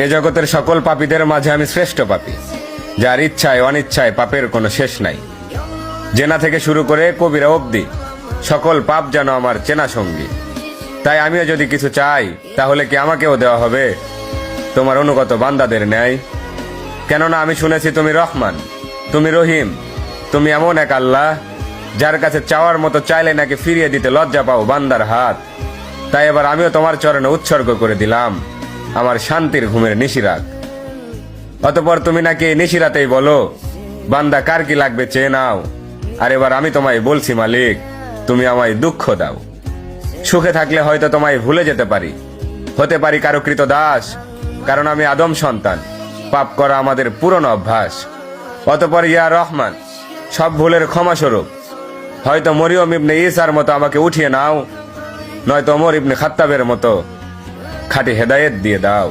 এ জগতের সকল পাপীদের মাঝে আমি শ্রেষ্ঠ পাপী, যার ইচ্ছায় অনিচ্ছায় পাপের কোনো শেষ নাই। জেনা থেকে শুরু করে কবিরা অবধি সকল পাপ যেন আমার চেনা সঙ্গী। তাই আমিও যদি কিছু চাই, তাহলে কি আমাকেও দেওয়া হবে তোমার অনুগত বান্দাদের ন্যায়? কেননা আমি শুনেছি তুমি রহমান, তুমি রহিম, তুমি এমন এক আল্লাহ যার কাছে চাওয়ার মতো চাইলে নাকি ফিরিয়ে দিতে লজ্জা পাও বান্দার হাত। তাই এবার আমিও তোমার চরণে উৎসর্গ করে দিলাম আমার শান্তির ঘুমের নিশিরাত। অতঃপর তুমি নাকি নিশিরাতেই বলো, বান্দা কার কি লাগবে চেয়ে নাও। আর এবার আমি তোমায় বলছি মালিক, তুমি আমায় দুঃখ দাও। সুখে থাকলে হয়তো তোমায় ভুলে যেতে পারি, হতে পারি কারো কৃত দাস, কারণ আমি আদম সন্তান, পাপ করা আমাদের পুরনো অভ্যাস। অতঃপর ইয়া রহমান, সব ভুলের ক্ষমা স্বরূপ হয়তো মরিয়ম ইবনে ঈসার মতো আমাকে উঠিয়ে নাও, নয়তো ওমর ইবনে খাত্তাবের মতো খাঁটি হেদায়েত দিয়ে দাও।